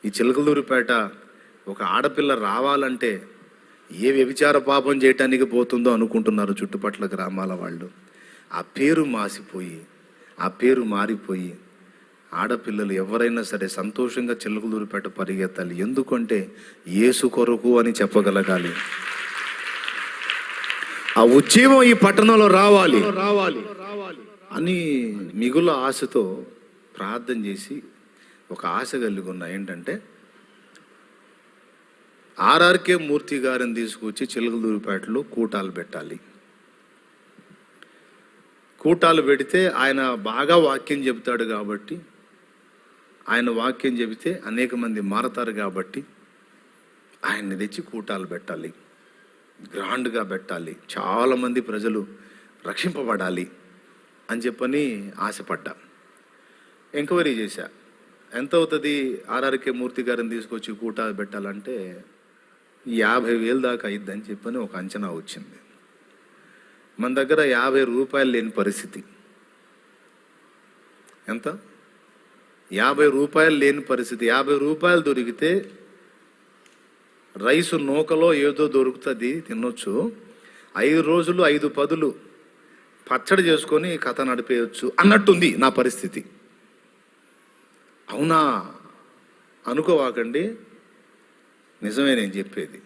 ఈ చిలకలూరిపేట ఒక ఆడపిల్ల రావాలంటే ఏ వ్యభిచార పాపం చేయటానికి పోతుందో అనుకుంటున్నారు చుట్టుపక్కల గ్రామాల వాళ్ళు. ఆ పేరు మాసిపోయి, ఆ పేరు మారిపోయి ఆడపిల్లలు ఎవరైనా సరే సంతోషంగా చిలకలూరిపేట పరిగెత్తాలి. ఎందుకంటే యేసు కొరకు అని చెప్పగలగాలి. ఆ ఉద్యమం ఈ పట్టణంలో రావాలి అని మిగుల ఆశతో ప్రార్థన చేసి ఒక ఆశ కలిగి ఉన్నా. ఏంటంటే ఆర్ఆర్కే మూర్తి గారిని తీసుకొచ్చి చిలకలూరిపేటలో కూటాలు పెట్టాలి. కూటాలు పెడితే ఆయన బాగా వాక్యం చెబుతాడు కాబట్టి, ఆయన వాక్యం చెబితే అనేక మంది మారతారు కాబట్టి ఆయన్ని తెచ్చి కూటాలు పెట్టాలి, గ్రాండ్గా పెట్టాలి, చాలామంది ప్రజలు రక్షింపబడాలి అని చెప్పని ఆశపడ్డా. ఎంక్వైరీ చేశా, ఎంత అవుతుంది ఆర్ఆర్కే మూర్తి గారిని తీసుకొచ్చి కూటాలు పెట్టాలంటే 50,000 దాకా అయిద్దని చెప్పని ఒక అంచనా వచ్చింది. మన దగ్గర 50 రూపాయలు లేని పరిస్థితి. ఎంత? 50 రూపాయలు లేని పరిస్థితి. 50 రూపాయలు దొరికితే రైసు నూకలో ఏదో దొరుకుతుంది, తినొచ్చు. 5 రోజులు 5 పదులు పచ్చడి చేసుకొని కథ నడిపేయచ్చు అన్నట్టుంది నా పరిస్థితి. అవునా అనుకోవాకండి, నిజమే నేను చెప్పేది.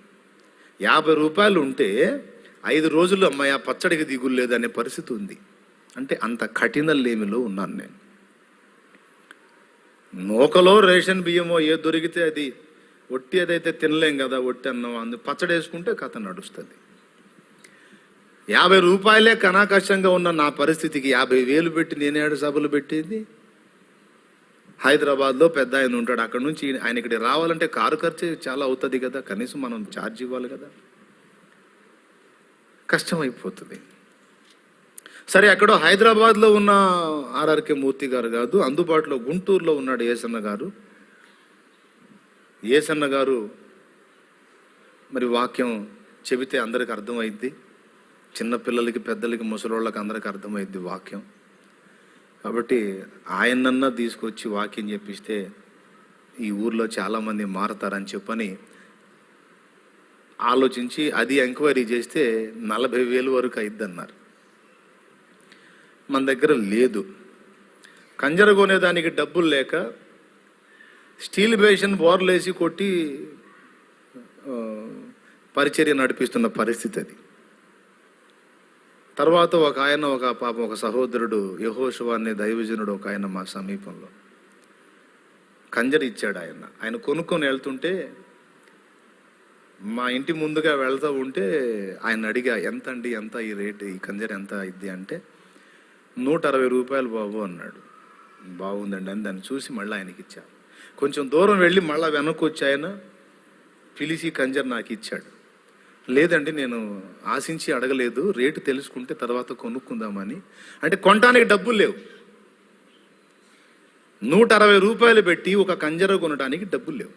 50 రూపాయలు ఉంటే 5 రోజులు అమ్మాయి ఆ పచ్చడికి దిగులేదు అనే పరిస్థితి ఉంది. అంటే అంత కఠిన లేమిలో ఉన్నాను నేను. నూకలో రేషన్ బియ్యమో ఏది దొరికితే అది, ఒట్టి అదైతే తినలేం కదా, ఒట్టి అన్నం అందు పచ్చడి వేసుకుంటే కథ నడుస్తుంది. 50 రూపాయలే కనాకష్టంగా ఉన్న నా పరిస్థితికి 50,000 పెట్టి నేనేడు సభలు పెట్టేది. హైదరాబాద్లో పెద్ద ఆయన ఉంటాడు, అక్కడ నుంచి ఆయన ఇక్కడ రావాలంటే కారు ఖర్చు చాలా అవుతుంది కదా, కనీసం మనం ఛార్జ్ ఇవ్వాలి కదా, కష్టమైపోతుంది. సరే, అక్కడ హైదరాబాద్లో ఉన్న ఆర్ఆర్కే మూర్తి గారు కాదు, అందుబాటులో గుంటూరులో ఉన్నాడు ఏసన్న గారు. ఏసన్న గారు మరి వాక్యం చెబితే అందరికి అర్థమైద్ది, చిన్నపిల్లలకి పెద్దలకి ముసలోళ్ళకి అందరికి అర్థమైద్ది వాక్యం. కాబట్టి ఆయనన్నా తీసుకొచ్చి వాక్యం చెప్పిస్తే ఈ ఊర్లో చాలామంది మారతారని చెప్పని ఆలోచించి అది ఎంక్వైరీ చేస్తే 40,000 వరకు అయిద్దన్నారు. మన దగ్గర లేదు. కంజర కొనేదానికి డబ్బులు లేక స్టీల్ బేషన్ బోర్లేసి కొట్టి పరిచర్య నడిపిస్తున్న పరిస్థితి అది. తర్వాత ఒక సహోదరుడు యెహోషువ అనే దైవజనుడు ఒక ఆయన మా సమీపంలో కంజర ఇచ్చాడు. ఆయన కొనుక్కొని వెళ్తుంటే మా ఇంటి ముందుగా వెళ్తూ ఉంటే ఆయన అడిగా, ఎంత అండి, ఎంత ఈ రేటు, ఈ కంజర ఎంత అయింది అంటే 160 రూపాయలు బాబు అన్నాడు. బాగుందండి అని దాన్ని చూసి మళ్ళీ ఆయనకి ఇచ్చా. కొంచెం దూరం వెళ్ళి మళ్ళీ వెనక్కి వచ్చి ఆయన పిలిచి కంజర నాకు ఇచ్చాడు. లేదండి, నేను ఆశించి అడగలేదు, రేటు తెలుసుకుంటే తర్వాత కొనుక్కుందామని. అంటే కొనడానికి డబ్బులు లేవు. 160 రూపాయలు పెట్టి ఒక కంజర కొనడానికి డబ్బులు లేవు.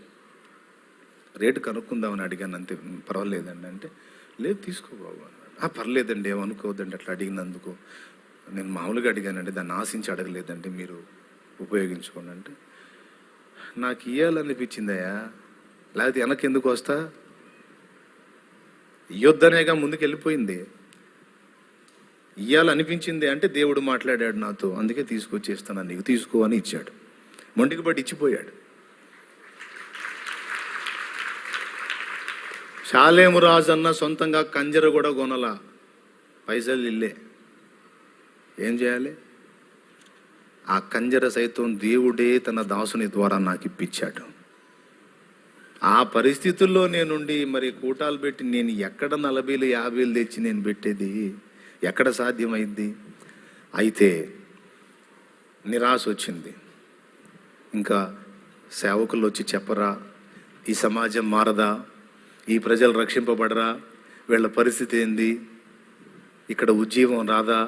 రేటు కనుక్కుందామని అడిగాను, అంతే. పర్వాలేదండి అంటే, లేదు తీసుకో బాబు అన్నాడు. పర్లేదండి, ఏమనుకోవద్దండి అట్లా అడిగినందుకు, నేను మామూలుగా అడిగానండి, దాన్ని ఆశించి అడగలేదండి, మీరు ఉపయోగించుకోండి అంటే. నాకు ఇవ్వాలనిపించిందయ్యా, లేకపోతే వెనక్కి ఎందుకు వస్తా, ఇయ్యొద్దనేగా ముందుకు వెళ్ళిపోయింది. ఇయ్యాలనిపించింది అంటే దేవుడు మాట్లాడాడు నాతో, అందుకే తీసుకొచ్చేస్తాను, నీకు తీసుకో అని ఇచ్చాడు. మొండికి బట్టి ఇచ్చిపోయాడు. షాలేము రాజు అన్న సొంతంగా కంజర కూడా కొనలా, పైసలు ఇల్లే. ఏం చేయాలి? ఆ కంజర సైతం దేవుడే తన దాసుని ద్వారా నాకు ఇప్పించాడు. ఆ పరిస్థితుల్లో నేనుండి మరి కూటాలు పెట్టి నేను ఎక్కడ 40,000 50,000 తెచ్చి నేను పెట్టేది, ఎక్కడ సాధ్యమైంది? అయితే నిరాశ వచ్చింది. ఇంకా సేవకులు వచ్చి చెప్పరా, ఈ సమాజం మారదా, ఈ ప్రజలు రక్షింపబడరా, వీళ్ళ పరిస్థితి ఏంది, ఇక్కడ ఉజ్జీవం రాదా?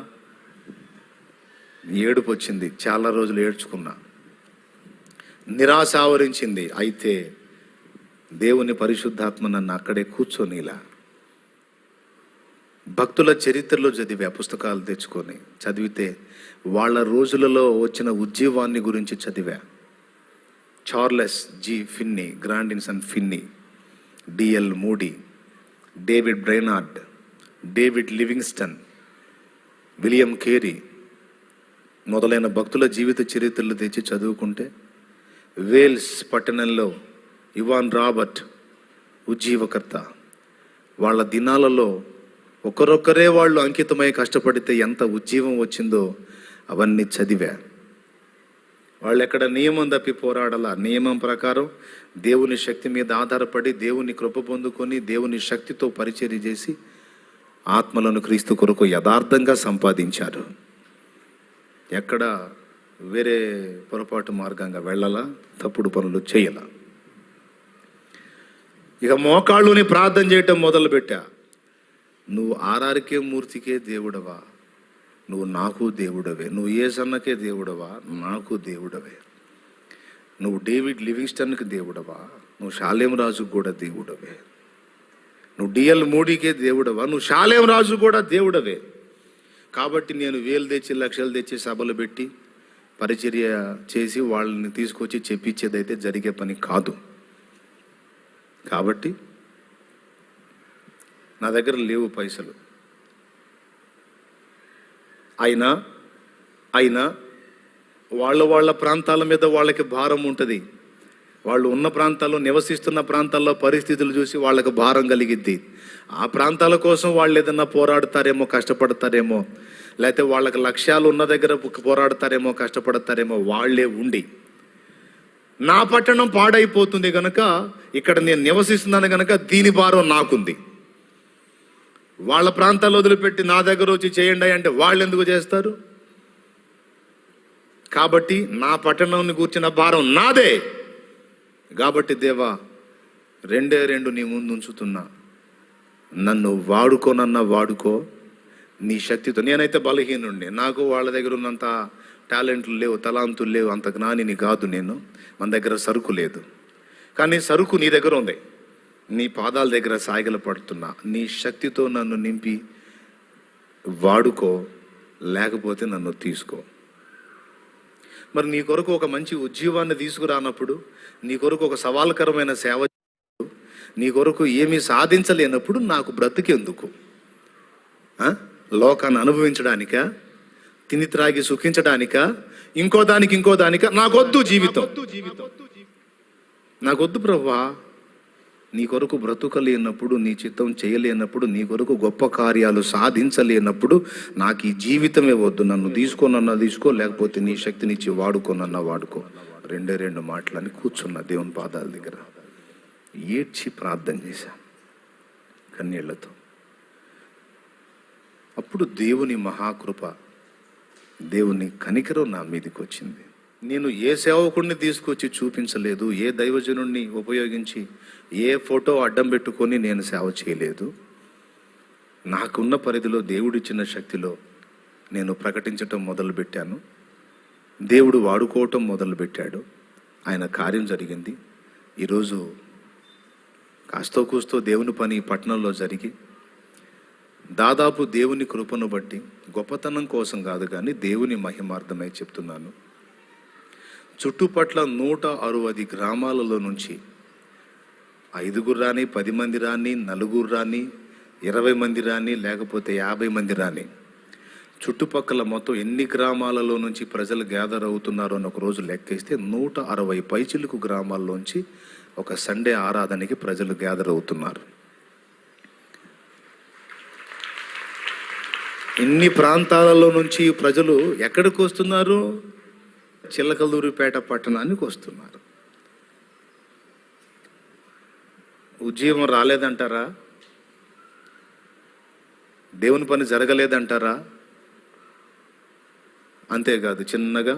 ఏడుపు వచ్చింది. చాలా రోజులు ఏడ్చుకున్నా, నిరాశ ఆవరించింది. అయితే దేవుని పరిశుద్ధాత్మ నన్ను అక్కడే కూర్చొనిలా భక్తుల చరిత్రలో చదివే పుస్తకాలు తెచ్చుకొని చదివితే వాళ్ళ రోజులలో వచ్చిన ఉజ్జీవాన్ని గురించి చదివా. Charles G Finney, Grandison Finney, DL Moody, David Brainerd, David Livingstone, William Carey మొదలైన భక్తుల జీవిత చరిత్రలు తెచ్చి చదువుకుంటే, వేల్స్ పట్టణంలో ఇవాన్ రాబర్ట్ ఉజ్జీవకర్త, వాళ్ళ దినాలలో ఒకరొక్కరే వాళ్ళు అంకితమై కష్టపడితే ఎంత ఉజ్జీవం వచ్చిందో అవన్నీ చదివా. వాళ్ళు ఎక్కడ నియమం తప్పి పోరాడాల, నియమం ప్రకారం దేవుని శక్తి మీద ఆధారపడి దేవుని కృప పొందుకొని దేవుని శక్తితో పరిచర్య చేసి ఆత్మలను క్రీస్తు కొరకు యథార్థంగా సంపాదించారు. ఎక్కడ వేరే పొరపాటు మార్గంగా వెళ్ళాలా, తప్పుడు పనులు చేయాల. ఇక మోకాళ్ళుని ప్రార్థన చేయటం మొదలుపెట్టా. నువ్వు ఆర్ఆర్కే మూర్తికే దేవుడవా, నువ్వు నాకు దేవుడవే. నువ్వు యేసన్నకే దేవుడవా, నాకు దేవుడవే. నువ్వు డేవిడ్ లివింగ్స్టన్కి దేవుడవా, నువ్వు షాలేం రాజుకు కూడా దేవుడవే. నువ్వు డిఎల్ మూడీకే దేవుడవా, నువ్వు షాలేం రాజు కూడా దేవుడవే. కాబట్టి నేను వేలు తెచ్చి లక్షలు తెచ్చి సభలు పెట్టి పరిచర్య చేసి వాళ్ళని తీసుకొచ్చి చెప్పించేదైతే జరిగే పని కాదు. కాబట్టి నా దగ్గర లేవు పైసలు. అయినా వాళ్ళ ప్రాంతాల మీద వాళ్ళకి భారం ఉంటుంది. వాళ్ళు ఉన్న ప్రాంతాల్లో, నివసిస్తున్న ప్రాంతాల్లో పరిస్థితులు చూసి వాళ్ళకి భారం కలిగిద్ది. ఆ ప్రాంతాల కోసం వాళ్ళు ఏదన్నా పోరాడతారేమో, కష్టపడతారేమో, లేకపోతే వాళ్ళకి లక్ష్యాలు ఉన్న దగ్గర పోరాడతారేమో, కష్టపడతారేమో. వాళ్ళే ఉండి నా పట్టణం పాడైపోతుంది కనుక, ఇక్కడ నేను నివసిస్తున్నాను కనుక దీని భారం నాకుంది. వాళ్ళ ప్రాంతాలు వదిలిపెట్టి నా దగ్గర వచ్చి చేయండి అంటే వాళ్ళు ఎందుకు చేస్తారు? కాబట్టి నా పట్టణాన్ని కూర్చున్న భారం నాదే. కాబట్టి దేవా, రెండే రెండు నీ ముందు ఉంచుతున్నా, నన్ను వాడుకోనన్నా వాడుకో నీ శక్తితో. నేనైతే బలహీనుండి, నాకు వాళ్ళ దగ్గర ఉన్నంత టాలెంట్లు లేవు, తలాంతులు లేవు, అంత జ్ఞానిని కాదు నేను. మన దగ్గర సరుకు లేదు, కానీ సరుకు నీ దగ్గర ఉంది. నీ పాదాల దగ్గర సాగిల పడుతున్నా, నీ శక్తితో నన్ను నింపి వాడుకో, లేకపోతే నన్ను తీసుకో. మరి నీ కొరకు ఒక మంచి ఉజ్జీవాన్ని తీసుకురానప్పుడు, నీ కొరకు ఒక సవాల్కరమైన సేవ, నీ కొరకు ఏమీ సాధించలేనప్పుడు నాకు బ్రతికెందుకు? లోకాన్ని అనుభవించడానికా, తిని త్రాగి సుఖించడానికా, ఇంకో దానికా? నాకొద్దు జీవితం, నాకొద్దు ప్రభువా. నీ కొరకు బ్రతుకలేనప్పుడు, నీ చిత్తం చేయలేనప్పుడు, నీ కొరకు గొప్ప కార్యాలు సాధించలేనప్పుడు నాకు ఈ జీవితమే వద్దు. నన్ను తీసుకోనన్నా తీసుకో, లేకపోతే నీ శక్తినిచ్చి వాడుకోనన్నా వాడుకో. రెండే రెండు మాటలని కూర్చున్నా దేవుని పాదాల దగ్గర, ఏడ్చి ప్రార్థన చేశా కన్నీళ్లతో. అప్పుడు దేవుని మహాకృప, దేవుని కనికరం నా మీదకి వచ్చింది. నేను ఏ సేవకుడిని తీసుకొచ్చి చూపించలేదు, ఏ దైవజనుడిని ఉపయోగించి ఏ ఫోటో అడ్డం పెట్టుకొని నేను సేవ చేయలేదు. నాకున్న పరిధిలో దేవుడిచ్చిన శక్తిలో నేను ప్రకటించటం మొదలుపెట్టాను. దేవుడు వాడుకోవటం మొదలుపెట్టాడు. ఆయన కార్యం జరిగింది. ఈరోజు కాస్తో కూస్తో దేవుని పని పట్టణంలో జరిగి, దాదాపు దేవుని కృపను బట్టి, గొప్పతనం కోసం కాదు కానీ దేవుని మహిమార్థమై చెప్తున్నాను, చుట్టుపట్ల 160 గ్రామాలలో నుంచి 5 రాని, 10 మంది రాని, 4 రాని, 20 మంది రాని, లేకపోతే 50 మంది రాని, చుట్టుపక్కల మొత్తం ఎన్ని గ్రామాలలో నుంచి ప్రజలు గ్యాదర్ అవుతున్నారో అని ఒకరోజు లెక్కేస్తే 160 పైచిలుకు గ్రామాల్లోంచి ఒక సండే ఆరాధనకి ప్రజలు గ్యాదర్ అవుతున్నారు. ఇన్ని ప్రాంతాలలో నుంచి ప్రజలు ఎక్కడికి వస్తున్నారు? చిలకలూరిపేట పట్టణానికి వస్తున్నారు. ఉద్యమం రాలేదంటారా? దేవుని పని జరగలేదంటారా? అంతేకాదు, చిన్నగా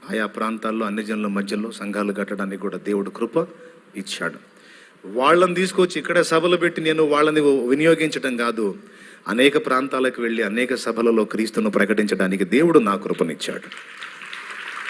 ఆయా ప్రాంతాల్లో అన్ని జనుల మధ్యలో సంఘాలు కట్టడానికి కూడా దేవుడు కృప ఇచ్చాడు. వాళ్ళని తీసుకొచ్చి ఇక్కడ సభలు పెట్టి నేను వాళ్ళని వినియోగించడం కాదు, అనేక ప్రాంతాలకు వెళ్ళి అనేక సభలలో క్రీస్తును ప్రకటించడానికి దేవుడు నా కృపనిచ్చాడు.